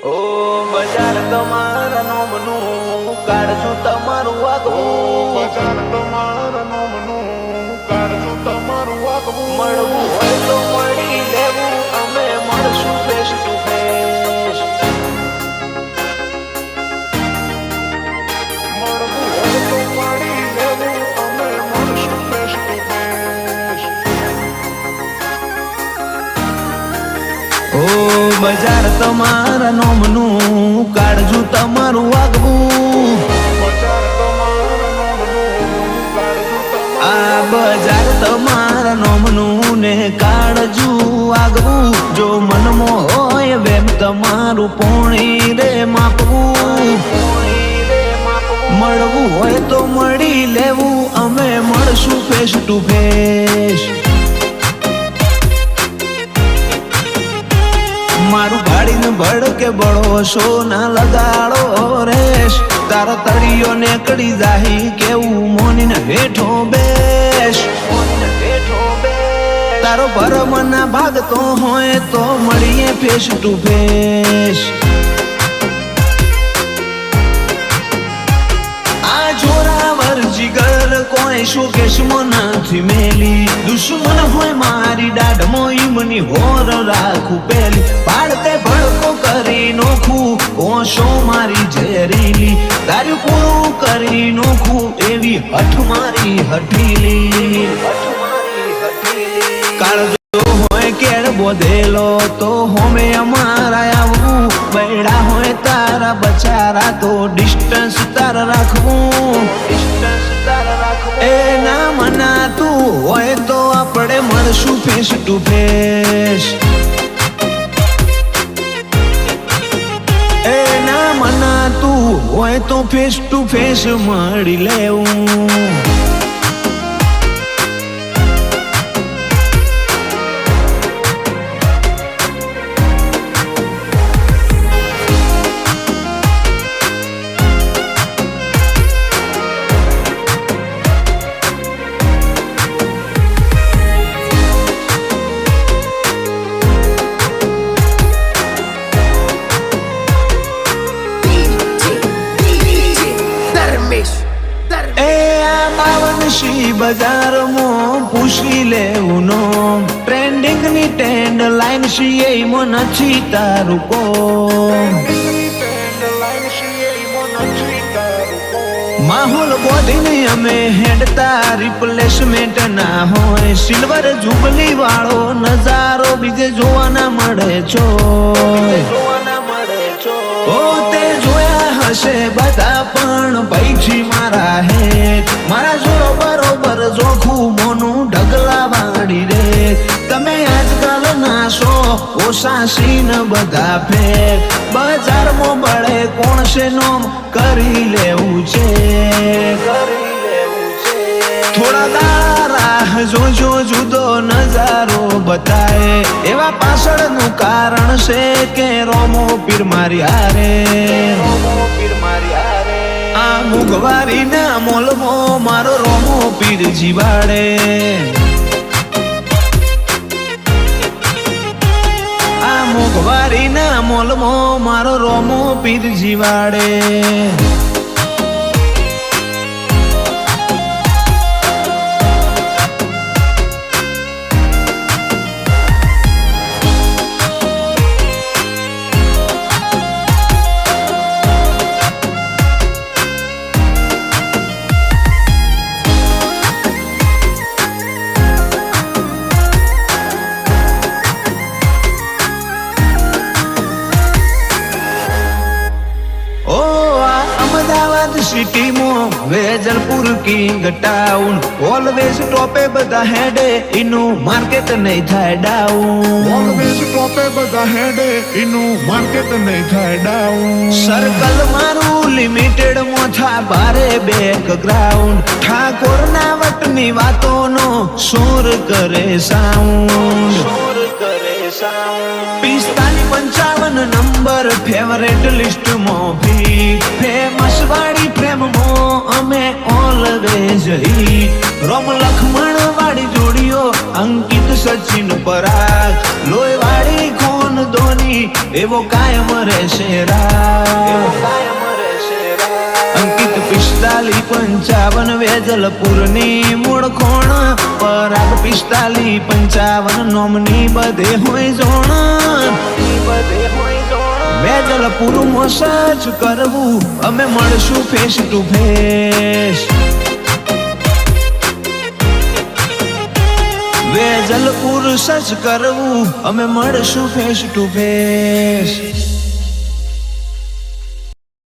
ઓ બજાર તમારા નોમનું કાઢજો તમારું આગવું, બજાર તમારા નોમનું કાઢજો તમારું આગવું. મળવું હોય તો મળી લેવું, અમે મળશું ફેસ ટુ ફેસ. મળવું હોય તો મળી લેવું, અમે મળશું ફેસ ટુ ફેસ. ઓ બજાર તમારા નોમનું કાઢજો તમારું આગવું, બજાર તમારા નોમનું કાઢજો તમારું આ બજાર તમારા નોમનું ને કાઢજો આગવું. જો મનમાં હોય વેમ તમારું પોણી રે માપવું, મળવું હોય તો મળી લેવું, અમે મળશું ફેસ ટુ ફેસ. મારું ગાડીને ભડકે બળો શો ના લગાડો રેશ, તારો તળિયો ને કડી જાહી કેવું મોનીને હેઠો બેસ. તારો ભરમ ના ભાગતો હોય તો મળીએ ફેસ ટુ ફેસ. આ જોરાવર જીગર કોઈ શોકેશમાં નથી મેલી, દુશ્મન હોય મારી દાઢમાં ઈમની હોર રાખું પેલી. પાડતે ભડકો કરી નોખું ઓશો મારી ઝેરીલી, તારું પૂરું કરી નોખું એવી હઠ મારી હઠીલી. કાળજો હોય કેળ બોધેલો તો હોમે અમારા આવવું, બૈડા હોય તારા બચારા તો ડિસ્ટન્સ તારા રાખવું. એ ના મનાતું હોય તો આપણે મળશું ફેસ ટુ ફેસ. એ ના મનાતું હોય તો ફેસ ટુ ફેસ મળી લેવું. એ આ બાવનશી બજારમાં પૂછી લેવું નો, ટ્રેન્ડિંગ ની ટ્રેન્ડ લાઈન છીએ એમાં નથી તારું કોમ. માહોલ બોધીને અમે હેડતા રિપ્લેસમેન્ટ ના હોય, સિલ્વર જુબલી વાળો નજારો બીજે જોવા ના મળે છો. ઓ તે જોયા હશે બધા પણ પૈછી મારા હેઠ, મારા જોડો બરોબર જોખું મોનું ઢગલા વાળી રે. તમે આજકાલ નાશો ઓછા સીન બધા ફેર, બજારમાં બળે કોણ છે નોમ કરી લેવું છે. થોડા દાડા રાહ જોજો જુદો નજારો બતાય, એવા પાછળનું કારણ છે કે રોમો પીર મારી હારે. આ મોંઘવારી ના મોલમાં મારો રોમો પીર જીવાડે. આ મોંઘવારી ના મોલમાં મારો રોમો પીર જીવાડે. સિટીમાં વેજલપુર કિંગ ટાઉન ઓલવેઝ ટોપે બધા હેડે, એનું માર્કેટ નહીં થાય ડાઉન. ઓલવેઝ ટોપે બધા હેડે, એનું માર્કેટ નહીં થાય ડાઉન. સર્કલ મારું લિમિટેડ માં થા બારે બેકગ્રાઉન્ડ, ઠાકોર ના વટની વાતોનો શોર કરે સાઉન્ડ. 45-55 નંબર ફેવરેટ લિસ્ટ માં ભી, ફેમસ વાળી પ્રેમમાં અમે ઓલવેઝ હિટ. રોમ લખમણ વાળી જોડીઓ અંકિત સચિન પરાગ, લોહી વાળી ખોન ધોની એવો કાયમ રહેશે અંકિત 4555 વેજલપુરની મૂળ ખોણ પરાગ 4555 નોમની બધે હોય જોણ વેજલપુરમાં સર્ચ કરવું અમે મળશું face to face Vejalpur search કરવું અમે મળશું ફેસ ટુ ફેસ